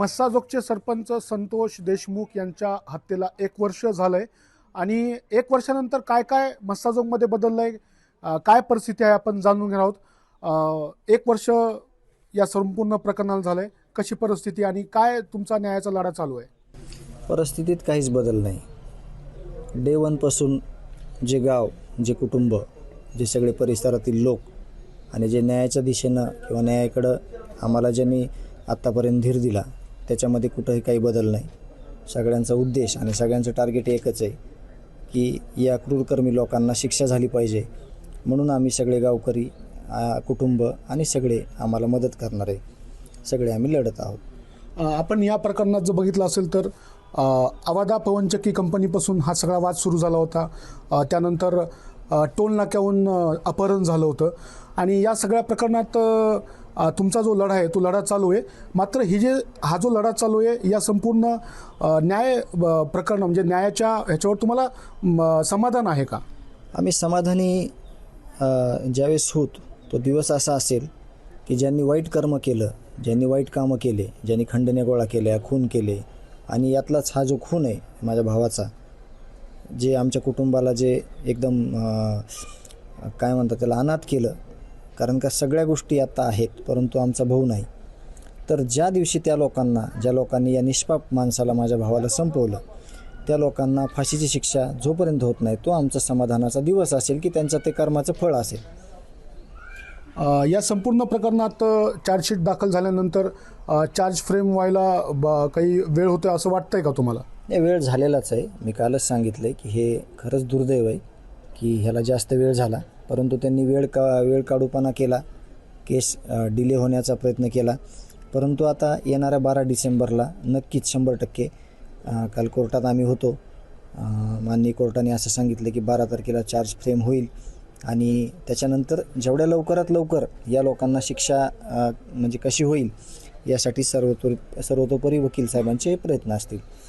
मस्साजोगचे सरपंच संतोष देशमुख यांच्या हत्येला 1 वर्ष झालंय आणि 1 वर्षानंतर काय काय मस्साजोगमध्ये बदललंय, काय परिस्थिती आहे आपण जाणून घेणार आहोत. 1 वर्ष या संपूर्ण प्रकरणाला झालंय, कशी परिस्थिती आणि काय तुमचा न्यायाचा लढा चालू आहे? परिस्थितीत काहीच बदल नाही. डे वनपासून जे गाव, जे कुटुंब, जे सगळे परिसरातील लोक आणि जे न्यायाच्या दिशेनं किंवा न्यायाकडं आम्हाला ज्यांनी आत्तापर्यंत धीर दिला, त्याच्यामध्ये कुठंही काही बदल नाही. सगळ्यांचा उद्देश आणि सगळ्यांचं टार्गेट एकच आहे की या क्रूरकर्मी लोकांना शिक्षा झाली पाहिजे. म्हणून आम्ही सगळे गावकरी, कुटुंब आणि सगळे आम्हाला मदत करणारे सगळे आम्ही लढत आहोत. आपण या प्रकरणात जर बघितलं असेल तर अवादा पवनचक्की कंपनीपासून हा सगळा वाद सुरू झाला होता. त्यानंतर टोल नाक्याहून अपहरण झालं होतं आणि या सगळ्या प्रकरणात तुमचा जो लढा आहे तो लढा चालू आहे. मात्र हा जो लढा चालू आहे या संपूर्ण न्याय प्रकरण म्हणजे न्यायाच्या ह्याच्यावर तुम्हाला समाधान आहे का? आम्ही समाधानी ज्यावेळेस होत तो दिवस असा असेल की ज्यांनी वाईट कर्म केलं, ज्यांनी वाईट कामं केले, ज्यांनी खंडण्या गोळा केल्या, खून केले आणि यातलाच हा जो खून आहे माझ्या भावाचा, जे आमच्या कुटुंबाला जे एकदम काय म्हणतात त्याला अनाथ केलं. कारण का सगळ्या गोष्टी आता आहेत परंतु आमचा भाऊ नाही. तर ज्या दिवशी ज्या लोकांनी या निष्पाप माणसाला, माझ्या भावाला संपवलं, त्या लोकांना फाशीची शिक्षा जोपर्यंत होत नाही तो आमचा समाधानाचा दिवस असेल की त्यांचं ते कर्माचं फळ असेल. या संपूर्ण प्रकरणात चार्जशीट दाखल झाल्यानंतर चार्ज फ्रेम व्हायला काही वेळ होतो असं वाटतंय का तुम्हाला? हे वेळ झालेलाच आहे. मी कालच सांगितलं आहे की हे खरंच दुर्दैव आहे की ह्याला जास्त वेळ झाला, परंतु त्यांनी वेळ काढूपणा केला, केस डिले होण्याचा प्रयत्न केला. परंतु आता येणाऱ्या 12 डिसेंबरला नक्कीच 100% काल कोर्टात आम्ही होतो. माननीय कोर्टाने असं सांगितलं की 12 तारखेला चार्ज फ्रेम होईल आणि त्याच्यानंतर जेवढ्या लवकरात लवकर या लोकांना शिक्षा म्हणजे कशी होईल यासाठी सर्वतोपरी वकील साहेबांचे प्रयत्न असतील.